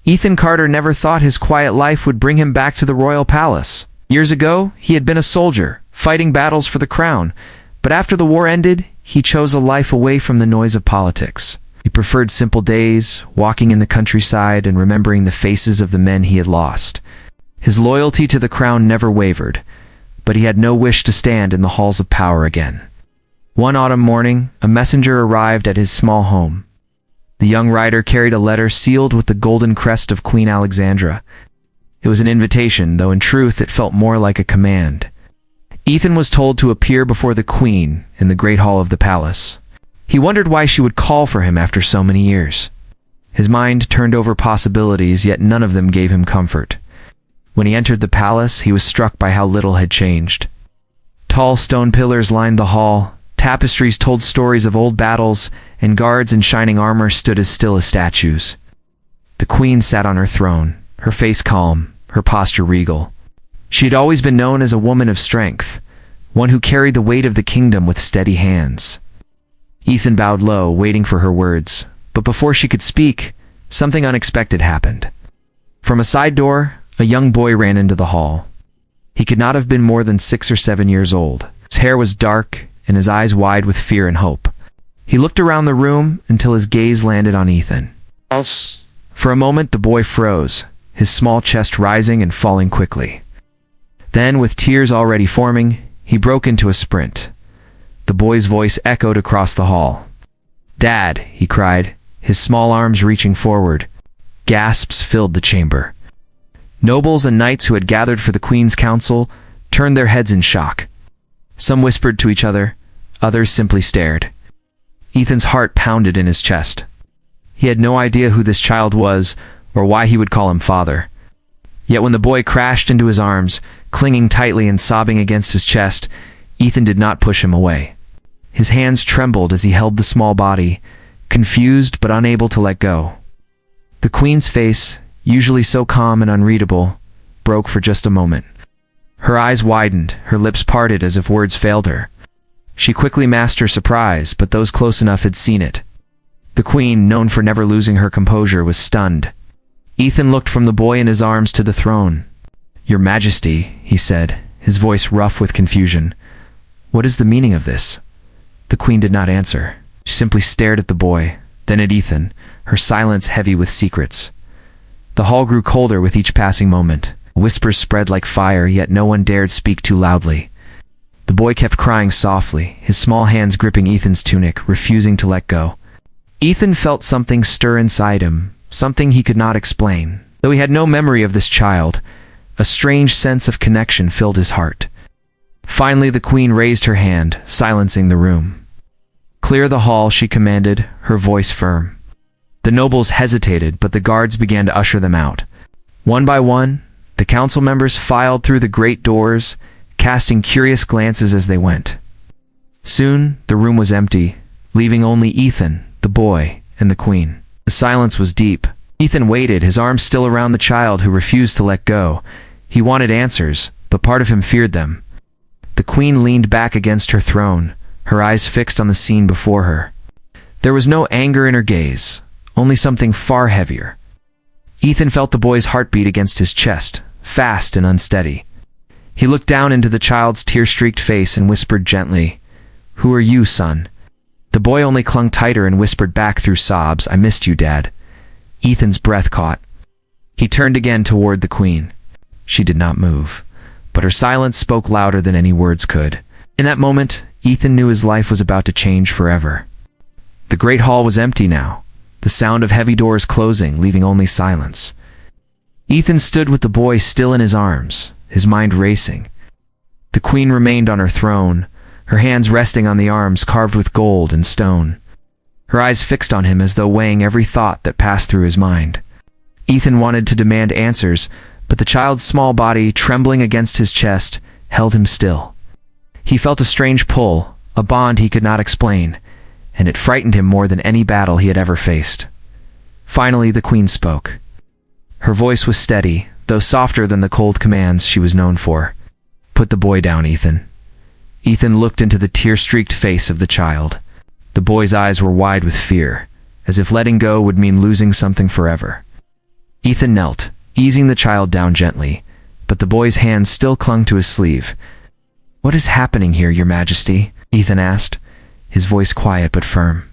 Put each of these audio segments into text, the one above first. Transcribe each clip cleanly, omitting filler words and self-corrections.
Ethan Carter never thought his quiet life would bring him back to the royal palace. Years ago, he had been a soldier, fighting battles for the crown, but after the war ended, he chose a life away from the noise of politics. He preferred simple days, walking in the countryside and remembering the faces of the men he had lost. His loyalty to the crown never wavered, but he had no wish to stand in the halls of power again. One autumn morning, a messenger arrived at his small home. The young rider carried a letter sealed with the golden crest of Queen Alexandra. It was an invitation, though in truth it felt more like a command. Ethan was told to appear before the queen in the great hall of the palace. He wondered why she would call for him after so many years. His mind turned over possibilities, yet none of them gave him comfort. When he entered the palace, he was struck by how little had changed. Tall stone pillars lined the hall, tapestries told stories of old battles, and guards in shining armor stood as still as statues. The queen sat on her throne, her face calm, her posture regal. She had always been known as a woman of strength, one who carried the weight of the kingdom with steady hands. Ethan bowed low, waiting for her words, but before she could speak, something unexpected happened. From a side door, a young boy ran into the hall. He could not have been more than 6 or 7 years old. His hair was dark, and his eyes wide with fear and hope. He looked around the room until his gaze landed on Ethan. For a moment, the boy froze, his small chest rising and falling quickly. Then, with tears already forming, he broke into a sprint. The boy's voice echoed across the hall. "Dad," he cried, his small arms reaching forward. Gasps filled the chamber. Nobles and knights who had gathered for the Queen's council turned their heads in shock. Some whispered to each other, others simply stared. Ethan's heart pounded in his chest. He had no idea who this child was or why he would call him father. Yet when the boy crashed into his arms, clinging tightly and sobbing against his chest, Ethan did not push him away. His hands trembled as he held the small body, confused but unable to let go. The Queen's face, usually so calm and unreadable, broke for just a moment. Her eyes widened, her lips parted as if words failed her. She quickly masked her surprise, but those close enough had seen it. The Queen, known for never losing her composure, was stunned. Ethan looked from the boy in his arms to the throne. "Your Majesty," he said, his voice rough with confusion. "What is the meaning of this?" The Queen did not answer. She simply stared at the boy, then at Ethan, her silence heavy with secrets. The hall grew colder with each passing moment. Whispers spread like fire, yet no one dared speak too loudly. The boy kept crying softly, his small hands gripping Ethan's tunic, refusing to let go. Ethan felt something stir inside him, something he could not explain. Though he had no memory of this child, a strange sense of connection filled his heart. Finally, the Queen raised her hand, silencing the room. "Clear the hall," she commanded, her voice firm. The nobles hesitated, but the guards began to usher them out. One by one, the council members filed through the great doors, casting curious glances as they went. Soon, the room was empty, leaving only Ethan, the boy, and the Queen. The silence was deep. Ethan waited, his arms still around the child who refused to let go. He wanted answers, but part of him feared them. The Queen leaned back against her throne, her eyes fixed on the scene before her. There was no anger in her gaze, only something far heavier. Ethan felt the boy's heartbeat against his chest, fast and unsteady. He looked down into the child's tear-streaked face and whispered gently, "Who are you, son?" The boy only clung tighter and whispered back through sobs, "I missed you, Dad." Ethan's breath caught. He turned again toward the Queen. She did not move, but her silence spoke louder than any words could. In that moment, Ethan knew his life was about to change forever. The great hall was empty now, the sound of heavy doors closing, leaving only silence. Ethan stood with the boy still in his arms, his mind racing. The Queen remained on her throne, her hands resting on the arms carved with gold and stone, her eyes fixed on him as though weighing every thought that passed through his mind. Ethan wanted to demand answers, but the child's small body, trembling against his chest, held him still. He felt a strange pull, a bond he could not explain, and it frightened him more than any battle he had ever faced. Finally, the Queen spoke. Her voice was steady, though softer than the cold commands she was known for. "Put the boy down, Ethan." Ethan looked into the tear-streaked face of the child. The boy's eyes were wide with fear, as if letting go would mean losing something forever. Ethan knelt, easing the child down gently, but the boy's hands still clung to his sleeve. "What is happening here, Your Majesty?" Ethan asked, his voice quiet but firm.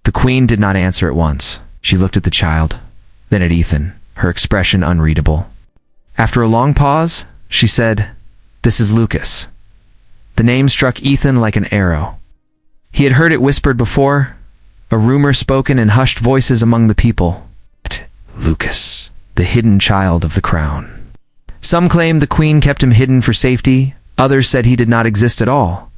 The Queen did not answer at once. She looked at the child, then at Ethan, her expression unreadable. After a long pause, she said, "This is Lucas." The name struck Ethan like an arrow. He had heard it whispered before, a rumor spoken in hushed voices among the people. Lucas, the hidden child of the crown. Some claimed the Queen kept him hidden for safety, others said he did not exist at all.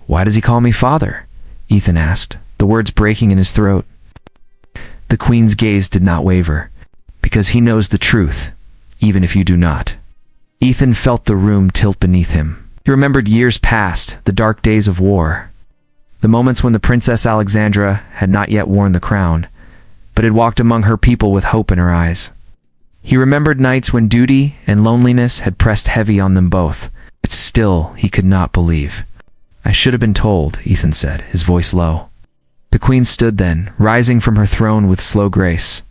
"Why does he call me father?" Ethan asked, the words breaking in his throat. The Queen's gaze did not waver, because he knows the truth, even if you do not. Ethan felt the room tilt beneath him. He remembered years past, the dark days of war, the moments when the Princess Alexandra had not yet worn the crown, but had walked among her people with hope in her eyes. He remembered nights when duty and loneliness had pressed heavy on them both, but still he could not believe. "I should have been told," Ethan said, his voice low. The Queen stood then, rising from her throne with slow grace.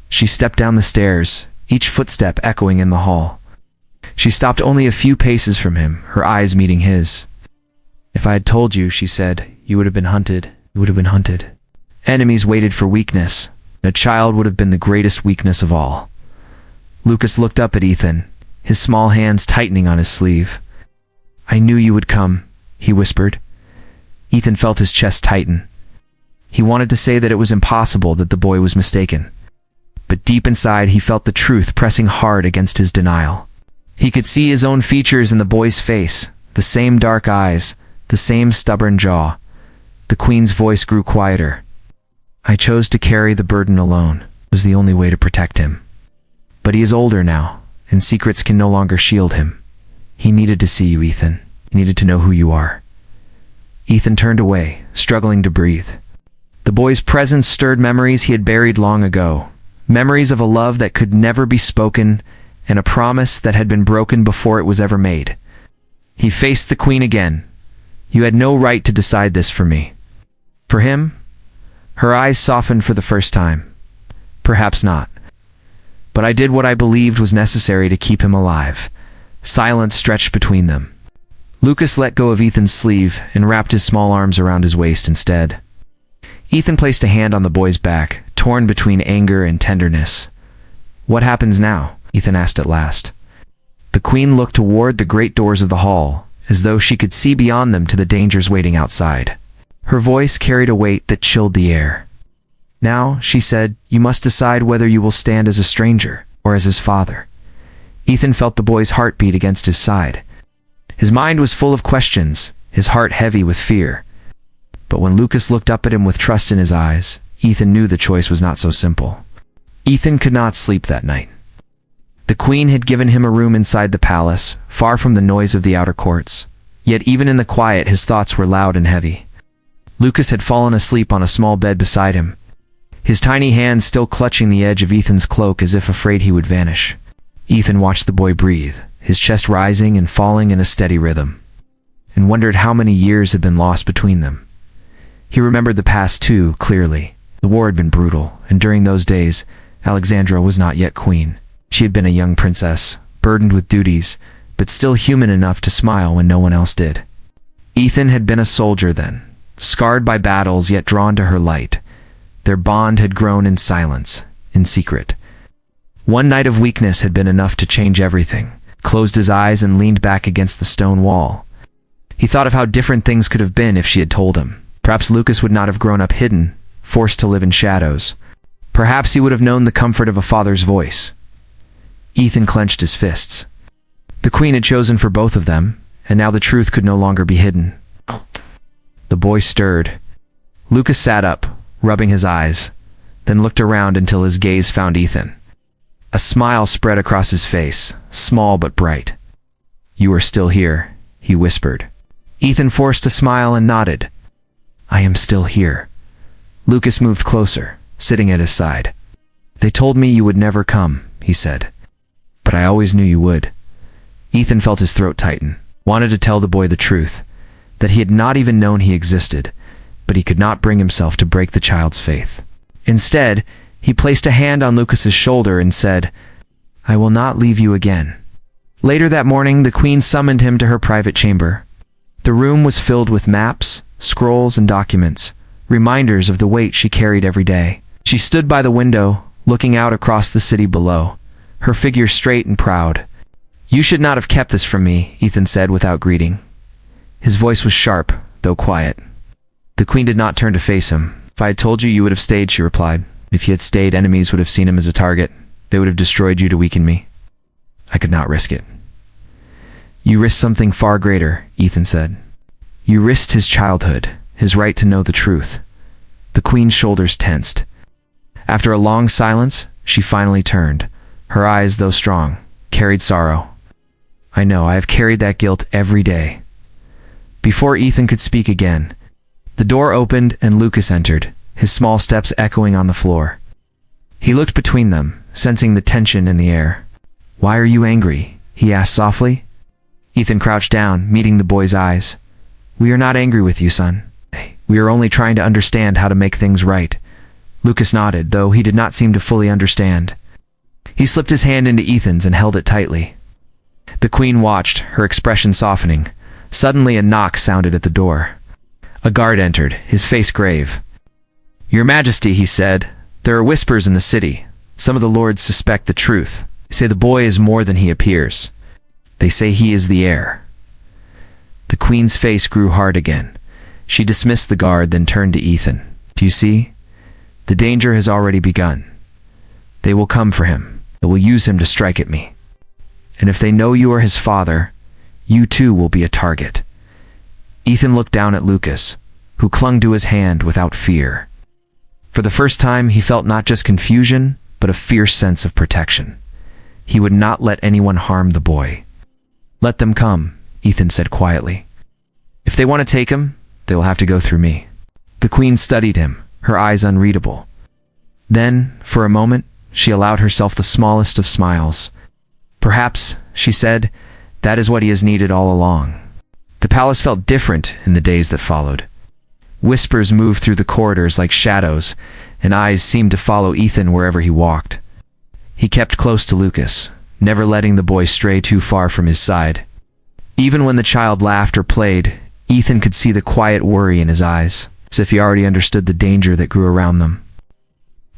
She stepped down the stairs, each footstep echoing in the hall. She stopped only a few paces from him, her eyes meeting his. "If I had told you," she said, "you would have been hunted. You would have been hunted. Enemies waited for weakness, and a child would have been the greatest weakness of all." Lucas looked up at Ethan, his small hands tightening on his sleeve. "I knew you would come," he whispered. Ethan felt his chest tighten. He wanted to say that it was impossible, that the boy was mistaken. But deep inside he felt the truth pressing hard against his denial. He could see his own features in the boy's face, the same dark eyes, the same stubborn jaw. The Queen's voice grew quieter. "I chose to carry the burden alone. It was the only way to protect him. But he is older now, and secrets can no longer shield him. He needed to see you, Ethan. He needed to know who you are." Ethan turned away, struggling to breathe. The boy's presence stirred memories he had buried long ago, memories of a love that could never be spoken, and a promise that had been broken before it was ever made. He faced the Queen again. "You had no right to decide this for me." For him? Her eyes softened for the first time. "Perhaps not. But I did what I believed was necessary to keep him alive." Silence stretched between them. Lucas let go of Ethan's sleeve and wrapped his small arms around his waist instead. Ethan placed a hand on the boy's back, torn between anger and tenderness. "What happens now?" Ethan asked at last. The Queen looked toward the great doors of the hall, as though she could see beyond them to the dangers waiting outside. Her voice carried a weight that chilled the air. "Now," she said, "you must decide whether you will stand as a stranger or as his father." Ethan felt the boy's heartbeat against his side. His mind was full of questions, his heart heavy with fear. But when Lucas looked up at him with trust in his eyes, Ethan knew the choice was not so simple. Ethan could not sleep that night. The Queen had given him a room inside the palace, far from the noise of the outer courts. Yet even in the quiet his thoughts were loud and heavy. Lucas had fallen asleep on a small bed beside him, his tiny hands still clutching the edge of Ethan's cloak as if afraid he would vanish. Ethan watched the boy breathe, his chest rising and falling in a steady rhythm, and wondered how many years had been lost between them. He remembered the past too, clearly. The war had been brutal, and during those days, Alexandra was not yet queen. She had been a young princess, burdened with duties, but still human enough to smile when no one else did. Ethan had been a soldier then, scarred by battles yet drawn to her light. Their bond had grown in silence, in secret. One night of weakness had been enough to change everything. Closed his eyes and leaned back against the stone wall. He thought of how different things could have been if she had told him. Perhaps Lucas would not have grown up hidden, forced to live in shadows. Perhaps he would have known the comfort of a father's voice. Ethan clenched his fists. The Queen had chosen for both of them, and now the truth could no longer be hidden. The boy stirred. Lucas sat up, rubbing his eyes, then looked around until his gaze found Ethan. A smile spread across his face, small but bright. "You are still here," he whispered. Ethan forced a smile and nodded. "I am still here." Lucas moved closer, sitting at his side. "They told me you would never come," he said. "But I always knew you would." Ethan felt his throat tighten, wanted to tell the boy the truth, that he had not even known he existed, but he could not bring himself to break the child's faith. Instead, He placed a hand on Lucas's shoulder and said, "I will not leave you again." Later that morning, the queen summoned him to her private chamber. The room was filled with maps, scrolls, and documents, reminders of the weight she carried every day. She stood by the window, looking out across the city below, her figure straight and proud. "You should not have kept this from me," Ethan said without greeting. His voice was sharp, though quiet. The queen did not turn to face him. "If I had told you, you would have stayed," she replied. "If you had stayed, enemies would have seen him as a target. They would have destroyed you to weaken me. I could not risk it." "You risked something far greater," Ethan said. "You risked his childhood, his right to know the truth." The queen's shoulders tensed. After a long silence, she finally turned. Her eyes, though strong, carried sorrow. "I know, I have carried that guilt every day." Before Ethan could speak again, the door opened and Lucas entered, his small steps echoing on the floor. He looked between them, sensing the tension in the air. "Why are you angry?" he asked softly. Ethan crouched down, meeting the boy's eyes. "We are not angry with you, son. We are only trying to understand how to make things right." Lucas nodded, though he did not seem to fully understand. He slipped his hand into Ethan's and held it tightly. The queen watched, her expression softening. Suddenly a knock sounded at the door. A guard entered, his face grave. "Your Majesty," he said, "there are whispers in the city. Some of the lords suspect the truth. They say the boy is more than he appears. They say he is the heir." The queen's face grew hard again. She dismissed the guard, then turned to Ethan. "Do you see? The danger has already begun. They will come for him. They will use him to strike at me. And if they know you are his father, you too will be a target." Ethan looked down at Lucas, who clung to his hand without fear. For the first time, he felt not just confusion, but a fierce sense of protection. He would not let anyone harm the boy. "Let them come," Ethan said quietly. "If they want to take him, they will have to go through me." The queen studied him, her eyes unreadable. Then, for a moment, she allowed herself the smallest of smiles. "Perhaps," she said, "that is what he has needed all along." The palace felt different in the days that followed. Whispers moved through the corridors like shadows, and eyes seemed to follow Ethan wherever he walked. He kept close to Lucas, never letting the boy stray too far from his side. Even when the child laughed or played, Ethan could see the quiet worry in his eyes, as if he already understood the danger that grew around them.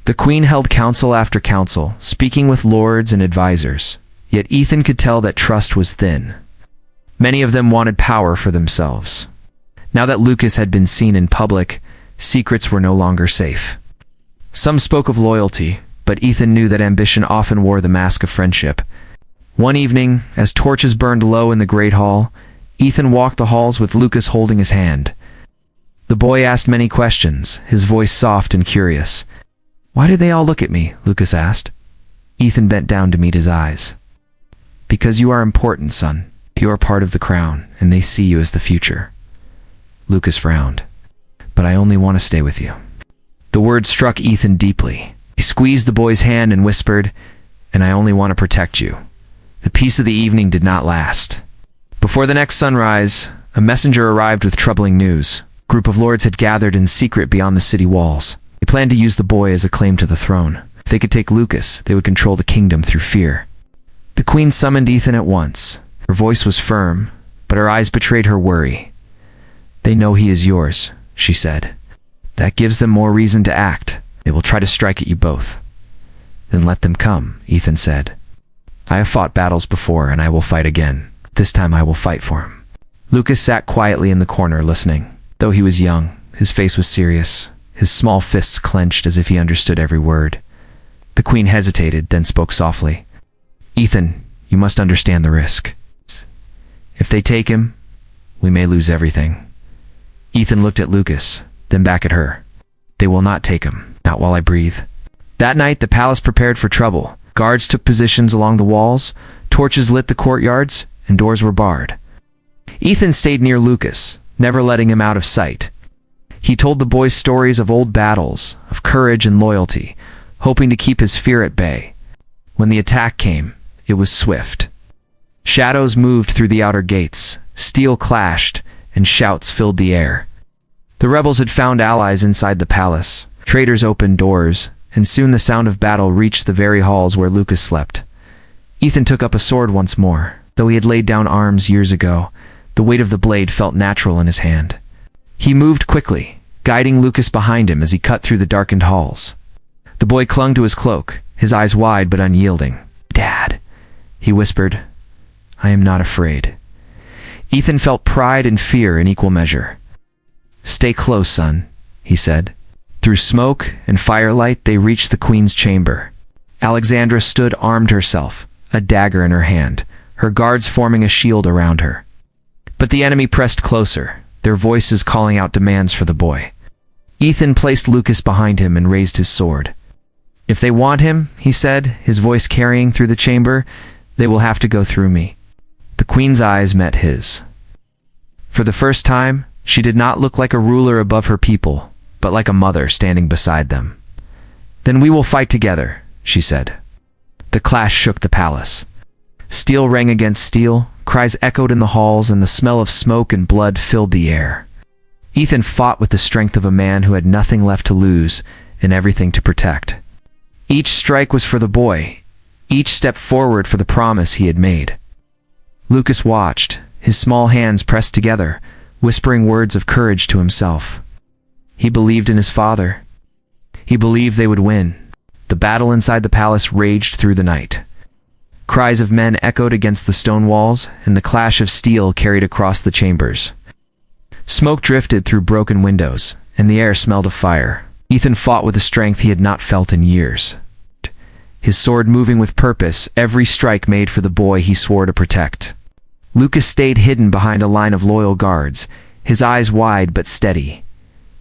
The queen held council after council, speaking with lords and advisors, yet Ethan could tell that trust was thin. Many of them wanted power for themselves. Now that Lucas had been seen in public, secrets were no longer safe. Some spoke of loyalty, but Ethan knew that ambition often wore the mask of friendship. One evening, as torches burned low in the Great Hall, Ethan walked the halls with Lucas holding his hand. The boy asked many questions, his voice soft and curious. "Why do they all look at me?" Lucas asked. Ethan bent down to meet his eyes. "Because you are important, son. You are part of the crown, and they see you as the future." Lucas frowned. "But I only want to stay with you." The words struck Ethan deeply. He squeezed the boy's hand and whispered, "And I only want to protect you." The peace of the evening did not last. Before the next sunrise, a messenger arrived with troubling news. A group of lords had gathered in secret beyond the city walls. They planned to use the boy as a claim to the throne. If they could take Lucas, they would control the kingdom through fear. The queen summoned Ethan at once. Her voice was firm, but her eyes betrayed her worry. "They know he is yours," she said. "That gives them more reason to act. They will try to strike at you both." "Then let them come," Ethan said. "I have fought battles before, and I will fight again. This time I will fight for him." Lucas sat quietly in the corner, listening. Though he was young, his face was serious, his small fists clenched as if he understood every word. The queen hesitated, then spoke softly. "Ethan, you must understand the risk. If they take him, we may lose everything." Ethan looked at Lucas, then back at her. "They will not take him, not while I breathe." That night, the palace prepared for trouble. Guards took positions along the walls, torches lit the courtyards, and doors were barred. Ethan stayed near Lucas, never letting him out of sight. He told the boys stories of old battles, of courage and loyalty, hoping to keep his fear at bay. When the attack came, it was swift. Shadows moved through the outer gates, steel clashed, and shouts filled the air. The rebels had found allies inside the palace. Traitors opened doors, and soon the sound of battle reached the very halls where Lucas slept. Ethan took up a sword once more. Though he had laid down arms years ago, the weight of the blade felt natural in his hand. He moved quickly, guiding Lucas behind him as he cut through the darkened halls. The boy clung to his cloak, his eyes wide but unyielding. "Dad," he whispered, "I am not afraid." Ethan felt pride and fear in equal measure. "Stay close, son," he said. Through smoke and firelight they reached the queen's chamber. Alexandra stood armed herself, a dagger in her hand, her guards forming a shield around her. But the enemy pressed closer, their voices calling out demands for the boy. Ethan placed Lucas behind him and raised his sword. "If they want him," he said, his voice carrying through the chamber, "they will have to go through me." The queen's eyes met his. For the first time, she did not look like a ruler above her people, but like a mother standing beside them. "Then we will fight together," she said. The clash shook the palace. Steel rang against steel, cries echoed in the halls, and the smell of smoke and blood filled the air. Ethan fought with the strength of a man who had nothing left to lose and everything to protect. Each strike was for the boy, each step forward for the promise he had made. Lucas watched, his small hands pressed together, whispering words of courage to himself. He believed in his father. He believed they would win. The battle inside the palace raged through the night. Cries of men echoed against the stone walls, and the clash of steel carried across the chambers. Smoke drifted through broken windows, and the air smelled of fire. Ethan fought with a strength he had not felt in years. His sword moving with purpose, every strike made for the boy he swore to protect. Lucas stayed hidden behind a line of loyal guards, his eyes wide but steady.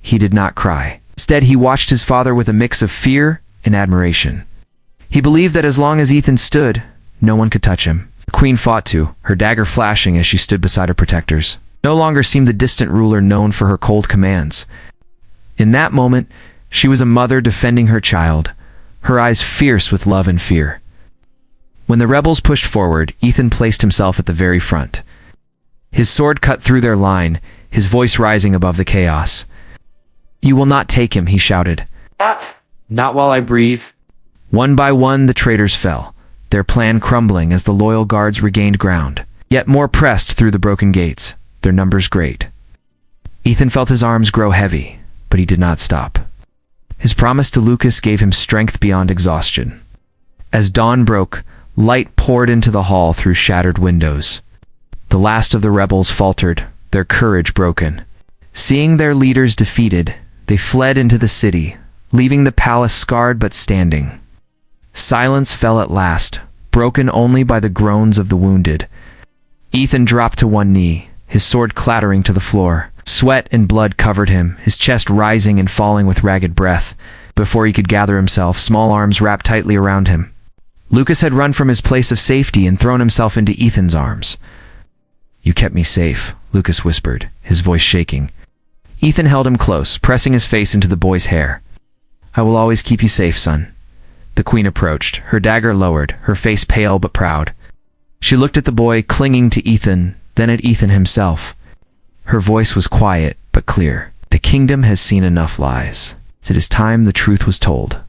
He did not cry. Instead, he watched his father with a mix of fear and admiration. He believed that as long as Ethan stood, no one could touch him. The queen fought too, her dagger flashing as she stood beside her protectors. No longer seemed the distant ruler known for her cold commands. In that moment, she was a mother defending her child, her eyes fierce with love and fear. When the rebels pushed forward, Ethan placed himself at the very front. His sword cut through their line, his voice rising above the chaos. "You will not take him," he shouted. Not while I breathe." One by one the traitors fell, their plan crumbling as the loyal guards regained ground. Yet more pressed through the broken gates, their numbers great. Ethan felt his arms grow heavy, but he did not stop. His promise to Lucas gave him strength beyond exhaustion. As dawn broke, light poured into the hall through shattered windows. The last of the rebels faltered, their courage broken. Seeing their leaders defeated, they fled into the city, leaving the palace scarred but standing. Silence fell at last, broken only by the groans of the wounded. Ethan dropped to one knee, his sword clattering to the floor. Sweat and blood covered him, his chest rising and falling with ragged breath. Before he could gather himself, small arms wrapped tightly around him. Lucas had run from his place of safety and thrown himself into Ethan's arms. "You kept me safe," Lucas whispered, his voice shaking. Ethan held him close, pressing his face into the boy's hair. "I will always keep you safe, son." The queen approached, her dagger lowered, her face pale but proud. She looked at the boy clinging to Ethan, then at Ethan himself. Her voice was quiet but clear. "The kingdom has seen enough lies. It is time the truth was told."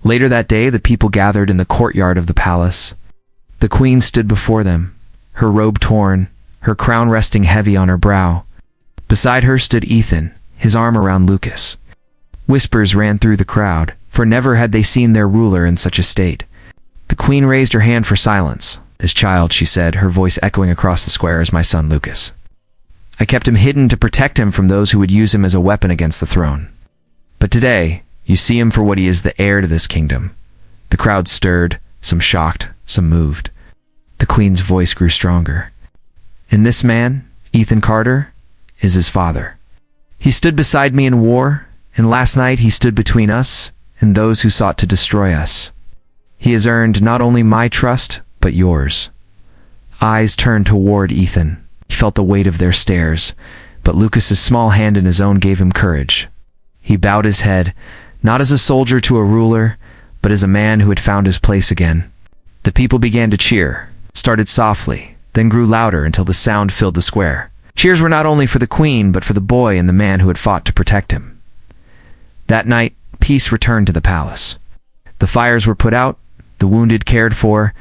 Later that day, the people gathered in the courtyard of the palace. The queen stood before them, her robe torn, her crown resting heavy on her brow. Beside her stood Ethan, his arm around Lucas. Whispers ran through the crowd, for never had they seen their ruler in such a state. The queen raised her hand for silence. "This child," she said, her voice echoing across the square, "is my son Lucas. I kept him hidden to protect him from those who would use him as a weapon against the throne. But today, you see him for what he is, the heir to this kingdom." The crowd stirred, some shocked, some moved. The queen's voice grew stronger. "And this man, Ethan Carter, is his father. He stood beside me in war, and last night he stood between us and those who sought to destroy us. He has earned not only my trust, but yours." Eyes turned toward Ethan. He felt the weight of their stares, but Lucas's small hand in his own gave him courage. He bowed his head, not as a soldier to a ruler, but as a man who had found his place again. The people began to cheer, started softly, then grew louder until the sound filled the square. Cheers were not only for the queen, but for the boy and the man who had fought to protect him. That night, peace returned to the palace. The fires were put out, the wounded cared for,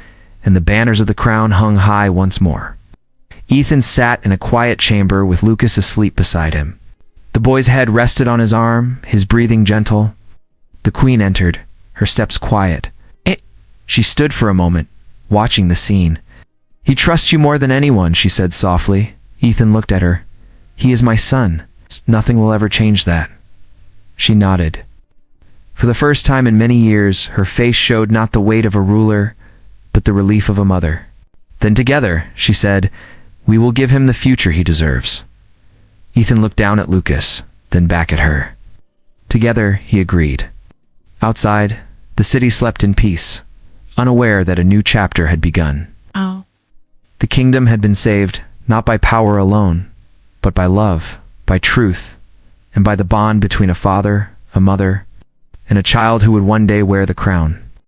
and the banners of the crown hung high once more. Ethan sat in a quiet chamber with Lucas asleep beside him. The boy's head rested on his arm, his breathing gentle. The queen entered, her steps quiet. She stood for a moment, watching the scene. "He trusts you more than anyone," she said softly. Ethan looked at her. "He is my son. Nothing will ever change that." She nodded. For the first time in many years, her face showed not the weight of a ruler, but the relief of a mother. "Then together," she said, "we will give him the future he deserves." Ethan looked down at Lucas, then back at her. Together, he agreed. Outside, the city slept in peace, unaware that a new chapter had begun. Oh. The kingdom had been saved, not by power alone, but by love, by truth, and by the bond between a father, a mother, and a child who would one day wear the crown.